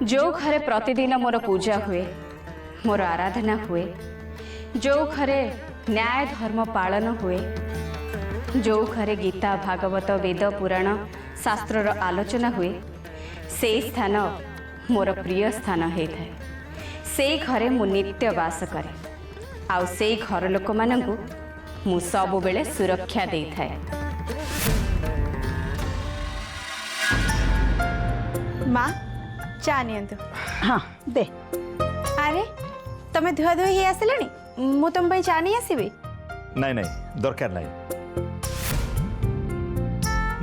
जो घरे प्रतिदिन मोर पूजा हुए, मोर आराधना हुए, जो घरे न्याय धर्म पालन हुए, जो घरे गीता भागवत वेद पुराण शास्त्रर आलोचना हुए, से स्थान मोर प्रिय स्थान होता है। से घरे मु नित्य वास करे, आउ से घर लोक मानू मु सब बेले सुरक्षा दे थाए। माँ चा नियंतु। हाँ दे। अरे तमे धुआ धुई ही आसिलानी, मु तुम भाई चा नहीं आसीबी? नहीं नहीं दरकार नहीं।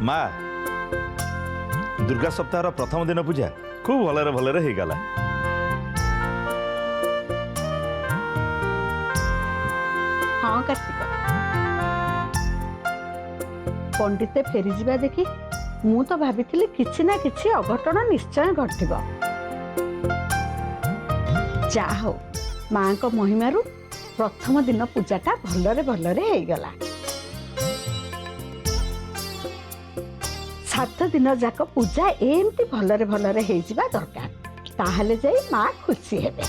माँ दुर्गा सप्ताह प्रथम दिन पूजा खूब भलरे भलरे हो गला। हाँ कार्तिक पंडिते फेरी जीवा देखी मु तो भाभी किछि ना किछि अघटन निश्चय घटिबो। जा हो माँ को महिमारू प्रथम दिन पूजाटा भलरे भलरे हो गला। 7 दिन जाक पूजा एमती भलरे भलरे हो जिबा दरकार, ताहले जाई माँ खुशी हेबे।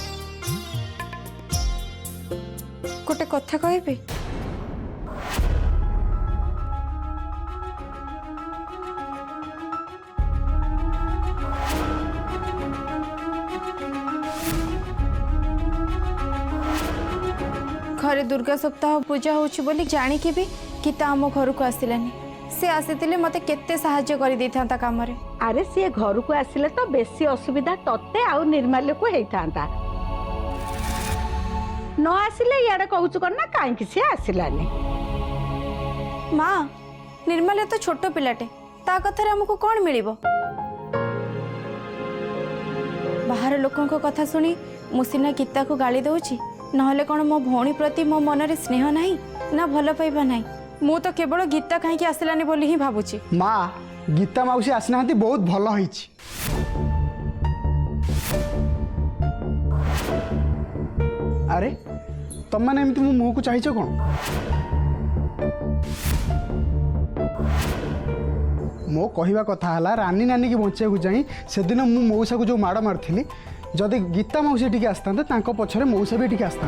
गोटे कथा कहबे, घरे दुर्गा सप्ताह पूजा होछि बोली जानी के भी गीता आम घर को आसिलानी। से आसीतिले मते केते सहाय्य करि देथांता काम रे। अरे सी घर को आसिले तो बेसी असुविधा तत्ते आउ निर्माल्य को हेइथांता। न आसिले याडे कहूचु करना काहे कि से आसिलानी। माँ निर्मल तो छोट पिलाटे, ता कथारे हमको कौन मिलिबो? बाहर लोकों को कथा सुनी मुसिना गीता को गाली दउची, नहले कौन मो भौणी प्रति मो मनरे स्नेह नहीं ना भल पाइबा नहीं। मु तो केवल गीता कहीं आसिलानी बोली ही भाबुची। माँ गीता मौसी आसना बहुत भल होईची। अरे तुम मैंने एमती मो मुह को चाहिए कौन? मो कहवा कथा है रानी नानी की बचा चाहिए से दिन मु मौसा को जो माड़ मारी जदि गीता मौसी टी आसता पछरे मौसा भी टी आसता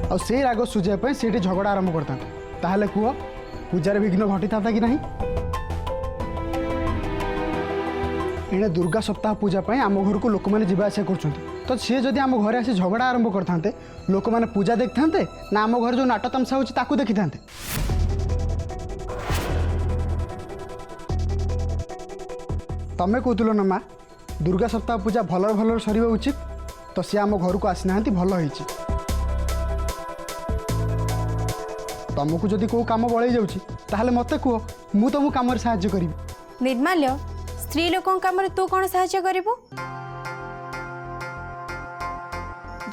आ से राग सुझापी से झगड़ा आरंभ करता। ताहले कह पूजार विघ्न घटी था कि नहीं? एने दुर्गा सप्ताह पूजा आम घर को लोक मैंने जावास कर तो सी जदि आम घरे आसी झगड़ा आरंभ करते लोक मैंने पूजा देखि था ना आम घर जो नाट तमसा हो देखी था। तमें कहूल ना माँ दुर्गा सप्ताह पूजा भलर भलर सरिबा उचित, तो सी आम घर को आसी ना भल होईची। तुमको जदि को काम बड़े जाऊँगी ताहले मते कह मु तुम काम साहाय्य करी। निर्माल्य स्त्री लोकों काम रे तू कौन साहाय्य करिबो?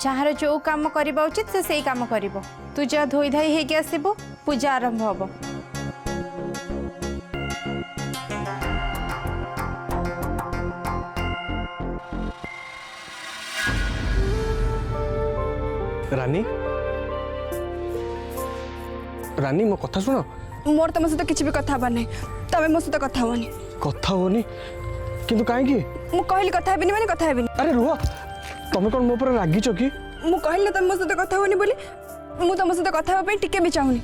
जहाँ जो काम करबा उचित से सही काम करिबो। तू जा धोई धाई हेके आसीबो, पूजा आरंभ हबो। रानी रानी मो कथा सुनो। मोर तुम सहित किसी भी कथा हबार नहीं, तमे मो सहित कथा होनी। कथा होनी किंतु काहेकि? मु कहली कथा हेबिनी माने कथा हेबिनी। अरे रुह, तमे कोन मो पर रागिच कि? मु कहली तमे मो सहित कथा होनी बोली मु तुम सहित कथा हेबा पई टिके भी चाहुनी।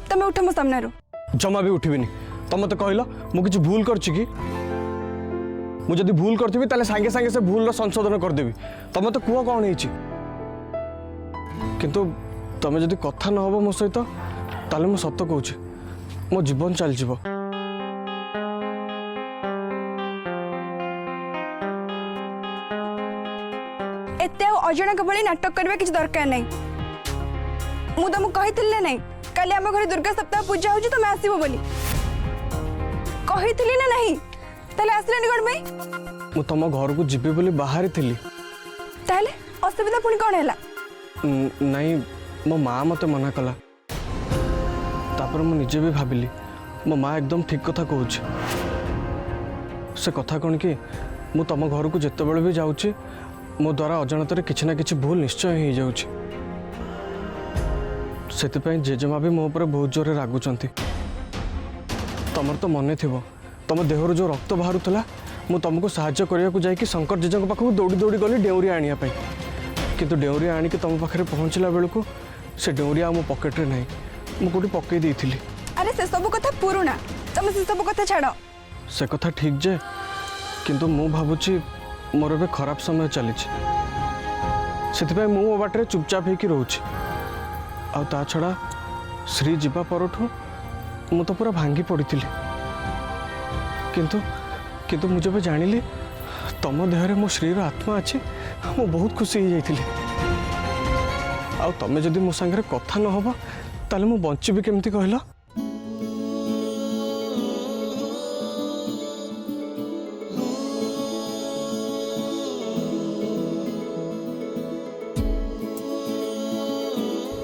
तमे उठ मो सामने रो। जमा भी उठिबिनी। तमे तो कहलो मु किछ भूल करछि कि? मु जदि भूल करथिबी ताले संगे संगे से भूल रो संशोधन कर देबी। तमे तो कुआ कोन हेछि? किंतु तमे जदि कथा न होबो मो सहित ताले मु सत्य कहूछि मो जीवन चल जीवो। एते अजणा के बळी नाटक करबा किछ दरकार नहीं। मु तुमको कहिथिले नहीं काली आम घर दुर्गा सप्ताह पूजा होछि तमे आसीबो बोली कहिथिली ना नहीं? ताले आसलानी कोन भाई? मु तम घर को जिबे बोली बाहर थिली। ताले असुविधा पुणी कोन हैला? नहीं मो माँ मत मना कला। तापर मु निजे भी भाविली मो माँ एकदम ठीक कथा कहूँ। से कथा कौन कि मु तम घर को जिते बड़े भी जाऊँगी मो द्वारा अजाणत किसी ना किसी भूल निश्चय हो जाऊँगी। से जेजेमा भी मो पर बहुत जोर रागुंट। तमर तो मन थी तुम देहर जो रक्त बाहर मु तुमको साहाय्य करने को जाकि शंकर जेजों पाखक दौड़ी दौड़ी गली डेउरी आनिया किंतु डेउरी आणिक तुम पाखे पहुँचला बेलू से डेउरी मो पकेट्रे ना मुझे पकई देती। अरे से सब कथा पुराना तुम से सब कथा छाड़। से कथा ठीक जे किंतु मु भावुची मोर ए खराब समय चली से मो बाटे चुपचाप होकर रोच आ छड़ा श्री जीवा परठू मु तो पूरा भांगी पड़ी किंतु किंतु मुझे भी जानिली तुम देहरे मो श्रीर आत्मा अच्छी मु बहुत खुशी हो जाइली। आ तमें जदि मो सांगे कथा न हो ताले मु बंचीबी केमती कहला।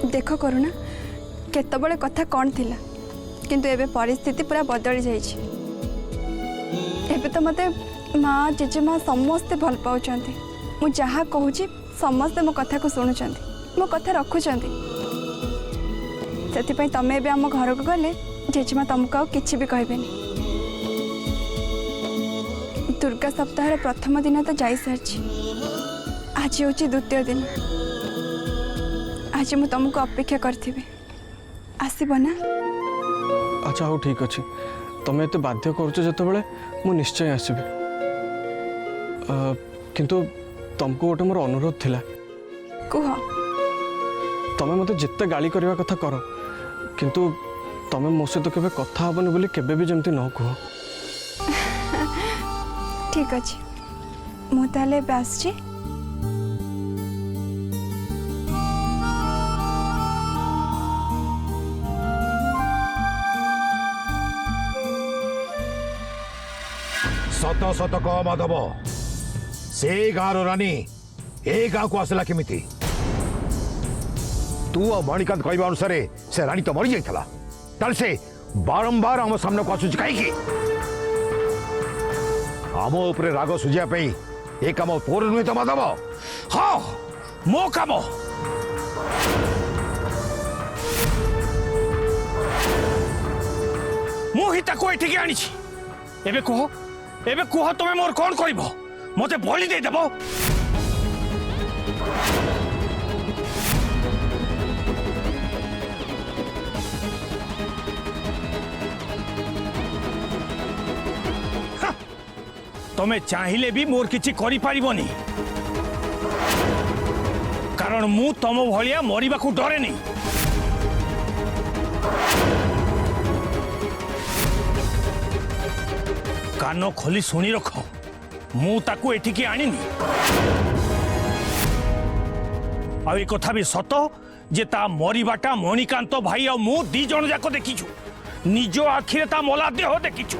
देख करुणा केतबले कथा कौन थिला किंतु एबे परिस्थिति पूरा बदली जाइछि। एबे तो मते माँ जेजेमा समस्ते भल पाउछंती मु जहा कहूछि समस्ते मो कथा को सुनुछंती मो कथा रखुछंती सेति तमें भी आम घर को गले जेजेमा तुमको आउ किछि भी कहबेनी। दुर्गा सप्ताह प्रथम दिन तो जाई सारछि आज होछि द्वितीय दिन। आज मु तुमको अपेक्षा करथि आसब ना। अच्छा हो ठीक अच्छे तुम एत बाध्य करुच जो मु निश्चय आसबि किंतु तुमको गोटे मोर अनुरोध थिला। कुह तमें मते जिते गाली करवा कथा कर किंतु तमें मो सहित केबे कथा हबनी बोली केबे भी जमती न कह। ठीक अच्छे मु ताले आसछि। सत सत कह माधव से गाँव रानी ए गाँव को आसला केमिति? तू और मणिकांत कहवा अनुसार से रानी तो मरी जाइथला ताल से बारंबार आम सामने को आसुच कहीं आम उपरे राग सुझिया पे ए काम तोर नुहे तो माधव? हाँ मो काम। मुहिता को एठिके आनी एबे कह तुम मोर कौन कर मते बलि दे देबो? तमें चाहिए भी मोर किछि करि पारिबोनी कारण मु तम भलिया मरिबा को डरे नहीं। कान खोली शुणी रख मु ताकू एठिकी आनिनी आ ए कथा भी सत जे ता मरिबाटा मणिकांत भाई आ मु दी जण जाक देखिछु निज आखिरे ता मला देह देखिछु।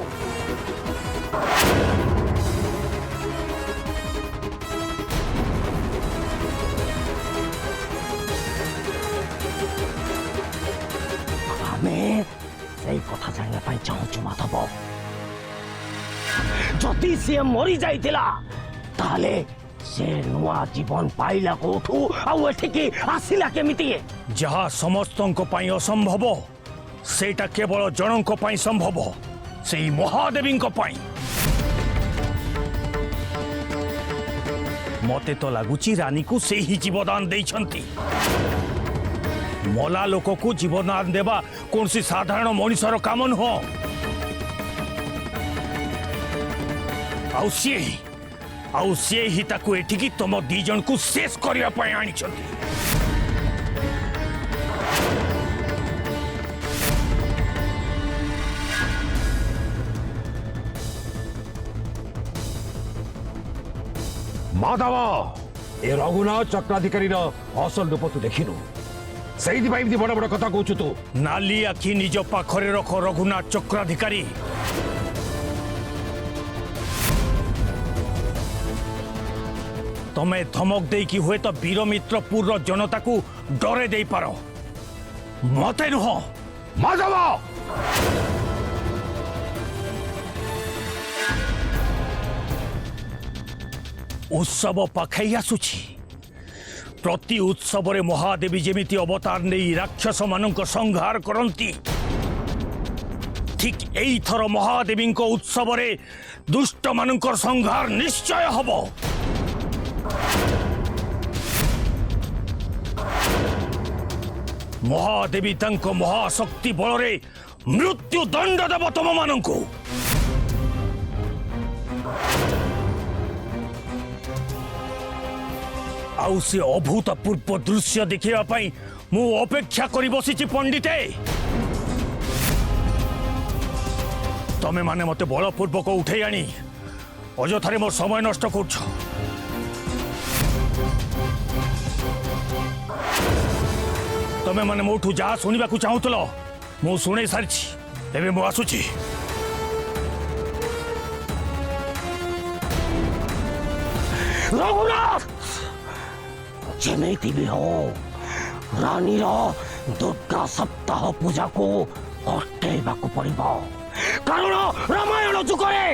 आमे सेई कथा जानिया पाई चाहूछु माधव जदि से मरी जाइतिला ताले से नुआ जीवन पाइला कोठू आउ एठिकी आसिला केमिति? जहा समस्तंको पाई असंभव सेटा केवल जनंको पाई संभव सेई महादेवींको पाई। मते तो लागुची रानी को से ही जीवदान देइछंती। मला लोक को जीवदान देबा कौन सी साधारण मनुष्यर काम नुह। आउ सी ही ताकू एठिकी तुम दी जन को शेष करने पाई आनी छंती। माधव ए रघुनाथ चक्राधिकारी असल रूप तू देखिनु से बड़ बड़ कथा कहू तू। नाली आखि निज पाखरे रख रघुनाथ चक्राधिकारी। तमें धमक दे कि हुए तो वीरमित्रपुर जनता को डरे दे पार मते नुह। माधव उत्सव पाखई आसुछि प्रति उत्सव रे महादेवी जेमिति अवतार नहीं राक्षस मानक संहार करती ठीक एई थर महादेवी उत्सव रे दुष्ट मानकर संहार निश्चय हब। महादेवी तंको महाशक्ति बलरे मृत्यु दंड देव तुम मानंकु। आउ से अभूतपूर्व दृश्य देखिया पाई मु अपेक्षा करी बसिछि पंडिते। तमे माने मते बलपूर्वक उठे आनी अजथारे मोर समय नष्ट करछ। तमे माने मोठू जा सुनिबा को चाहुतलो मु सुनै सारिछि। एबे मु आसुछि। रघुनाथ जेमिति भी हो रानी दुर्गा सप्ताह पूजा को अटकेबाकू पड़िबो। कारण रामायण जुगरे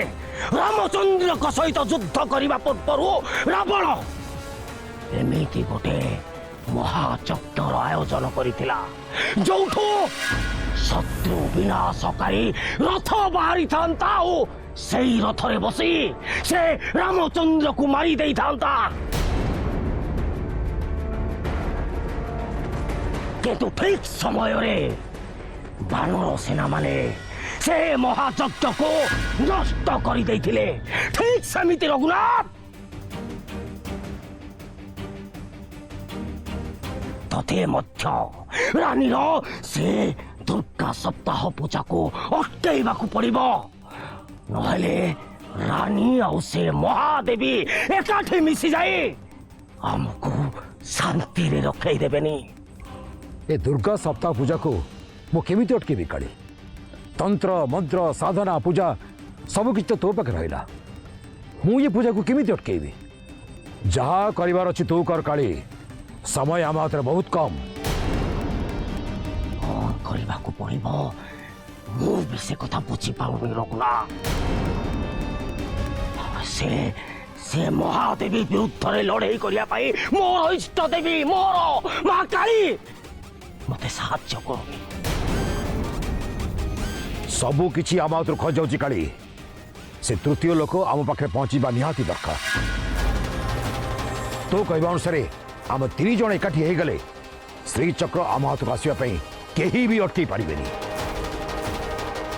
रामचंद्र सहित युद्ध करने पूर्व रावण एमिति गोटे महाचक्र आयोजन करिथिला जोठो शत्रु विनाशकारी रथ बाहरी थांता ओ सेई रथरे बसी से रामचंद्र को मारी देई थांता। किंतु ठीक समय रे बानर सेना माने से महायज्ञ को नष्ट कर देइथिले। ठीक समिति रघुनाथ तथे मध्य रानी से दुर्गा सप्ताह पूजा को अटकेबाकू पड़िबो। नहले रानी और से महादेवी एकाठी मिसी जाए हमको शांति रे रखै देबेनी। ए दुर्गा सप्ताह पूजा को मु केमिति अटकेबी काली? तंत्र मंत्र साधना पूजा सब किछ तो तो पाखे रहिला। हूँ ये पूजा को केमिति अटकेबी? जहा करिवार अछि तू कर काली। समय आम हाथ बहुत कम। कौन करबा को पड़िबो मु भी से कथा बुझी पाउनी रघुनाथ। से महादेवी विरुद्ध रे लड़ाई करिया पाई मोर इष्ट देवी मोर मां काली मते साहाय्य करूनी। सबू किछि आम हाथ खो जाउची काली। से तृतीय लोक आम पाखे पहुंचीबा निहाती दरकार। तो कहबा अनुसार आम 3 जण एकाठी हो गले श्रीचक्र आम हाथ आसवा केही भी अटकी पारिबेनी।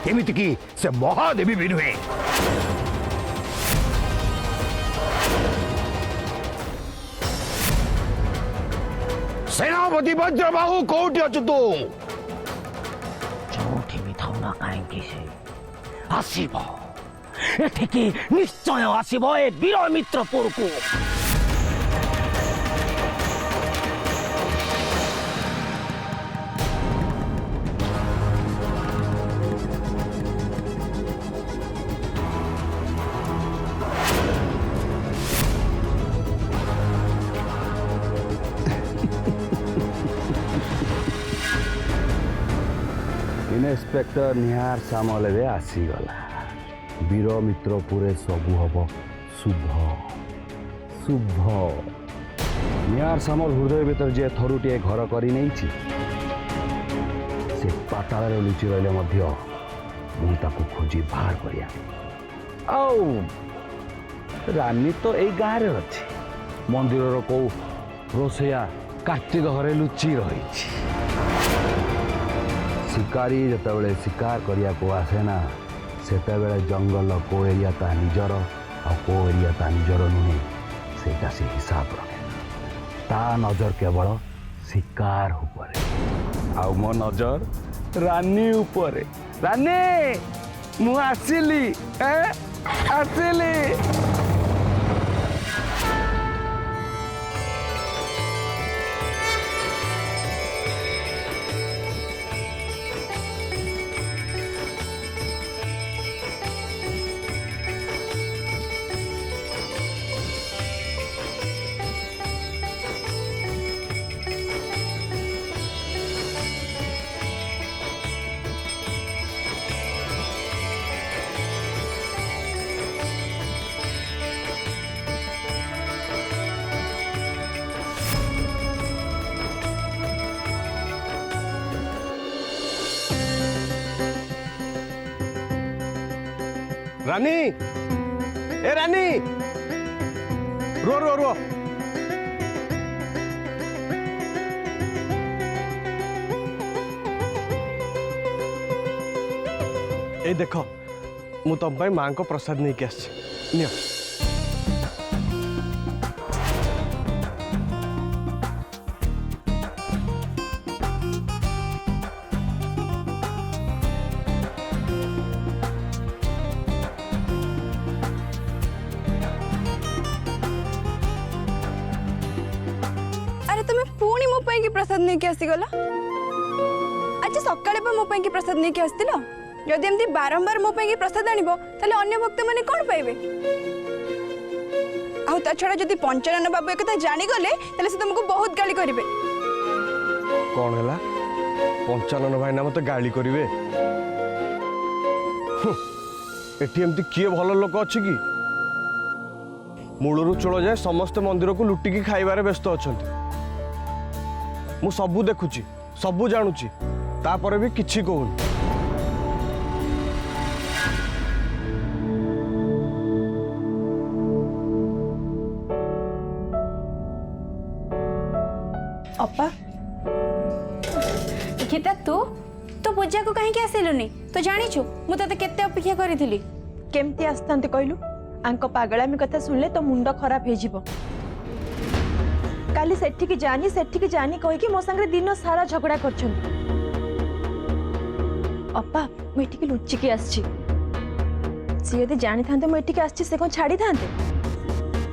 केमिति कि से महादेवी भी नुहे। सेनापति वज्रबाहु कोठी अछु तू? जोठी भी थाउना काहेकि से आसीबो एठिकी निश्चय आसीबो ए वीर मित्रपुर को। इन्स्पेक्टर निहार सामल ए आसीगला। वीर मित्रपुरे सबू हम शुभ शुभ। निहार सामल हृदय भीतर जे थरुटे घर कर से पाताल लुचि रही मुझे खोजी बाहर करिया। रानी तो यही गाँव में अच्छी मंदिर कौ रोसैया कार्तिक घरे लुचि रही। शिकारी जिते शिकार करने को आसे ना से जंगल को एरिया ता निजर आ को एरिया ता निजर नुहे सेटा से हिसाब रखे। ता नजर केवल शिकार उपरे आ मो नजर रानी उपरे। रानी मु आसिली आसिली। रानी ए रानी रुआ रुआ रुआ ए देख मु तुम माँ को प्रसाद नहीं के आसी नियो अरे तुम्हें पुणी मो ପାଇଁ କି प्रसाद नहीं के आसी गला आज सकाळे पे मो ପାଇଁ କି प्रसाद नहीं के आस्तिलो जदि एमती बारंबार मो ପାଇଁ କି प्रसाद आनिबो ताले अन्य भक्त माने कोन पाइबे आउ ता छडा जदि पंचानन बाबू एक कथा जानि गले ताले से तुमको बहुत गाली करिवे कौन है पंचानन भाई ना मत गाली करेंगे एमती किए भल लोक अच्छी कि मूलरू चोल जाए समस्त मंदिर को लुटिकी खाइबार व्यस्त अच्छा मु सबू देखुची सबू जानूची तापर भी किछि कहूनी अपा गीता तू तो पूजा को कहीं आसिलुनी तो जानिछु मु तते केते अपेक्षा करिथिली केमती आस्तांते कहलु आंक पागलामी कथा सुनले तो मुंड खराब हे जिवो काली सेठी की जानी कहि कि मो संगे दिन सारा झगड़ा करछन अपा मु एठी की लुच्ची की आछि सी यदि जानि थांते मु एठी की आछि से कोन छाडी थांते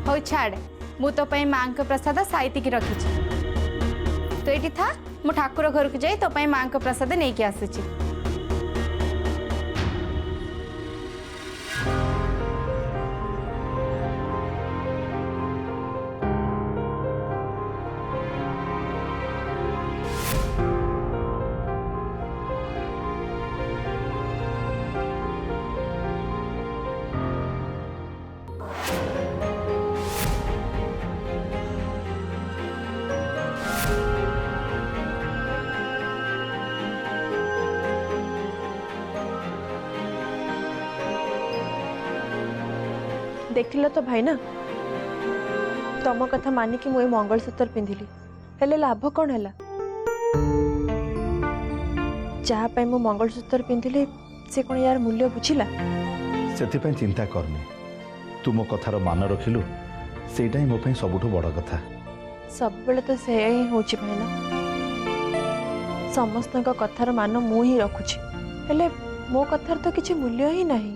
हो छाड़ मु तो पई मां के प्रसाद साइती की रखी तो ये था मु ठाकुर घर को जाई तो पई मां के प्रसाद नहीं के आसुची देखिल तो भाई ना तम कथा मानिकी मुझे मंगलसूत्र पिंधिली हेले लाभ कौन है जहाँ मु मंगलसूत्र पिंधिली से कौन यार मूल्य बुझिला से चिंता करनी तू मो कथार मान रखिलु सेटा ही मो ପାଇଁ सबुठु बड़ कथा सब बेले तो से ही होची भाई ना समस्त कथार मान मु ही रखुची हेले मो कथार तो किसी मूल्य ही नहीं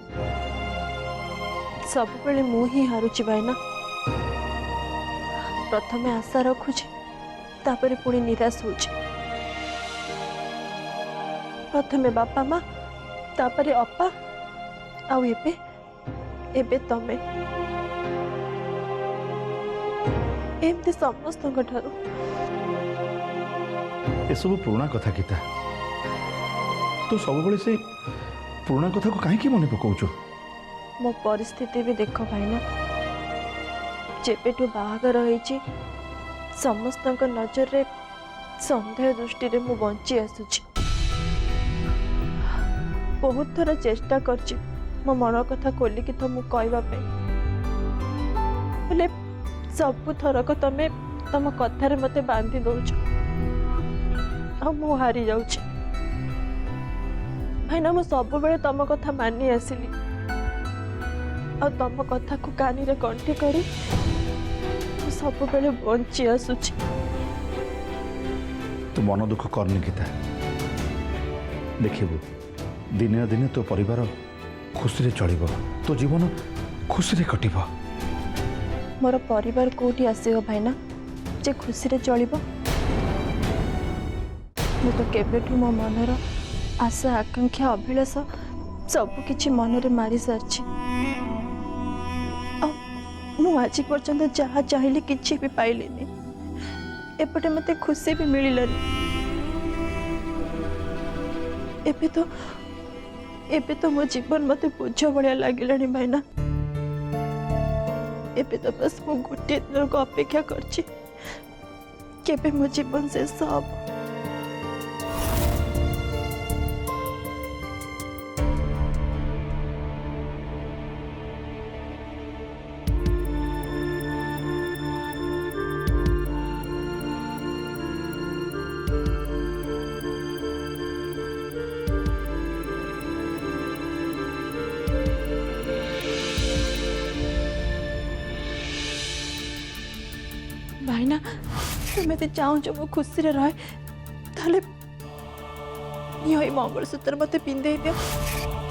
सब बेले मु ही हारुची भाईना प्रथमे आशा रखुची तापरे पुणी निराश होची प्रथमे बापा माँ तापरे अपा आउ एबे तमे एमती समस्त ये सब पुराना कथा गीता तू सब बड़े से पुराना कथा को कहीं मन पकाउछु मो परिस्थिति भी देख भाईना जेबेठू बाहागर होईची समस्त नजर रे संदेह दृष्टि रे मु बंची आसुची बहुत थर चेष्टा करची मो मन कथा खोलिकी तो मु कहबा पे हेले सब थरक तमे तम कथारे मते बांधी दउछ आ मु हारी जाउची भाईना मु सब बेले तम कथा मानी आसिली आ तम कथा को कानी रे कंठी करी सब बेले बंची आसुची तू मन दुख करनी गीता देखिबू दिने दिने तो परिवार खुशी रे चलिबो तो जीवन खुशी रे कटिबो मोर परिवार कोठी आसीबो भाईना जे खुशी रे चलिबो मु तो केबेठू मो मनर आशा आकांक्षा अभिलाष सब किछि मन रे मारी सारछि मु आज पर्यंत जहाँ चाहिए किसी भी पाइलिनी एपटे मते खुशी भी मिललानी एबे तो मो जीवन मते बोझ भलिया लागिलानी भाईना एबे तो बस मु गोटे दिन को अपेक्षा करछि केबे मो जीवन शेष हब मुसीना तुम तो चाहूच मो खुशी रहे ताले मंगलसूत्र मत पिंधे दियो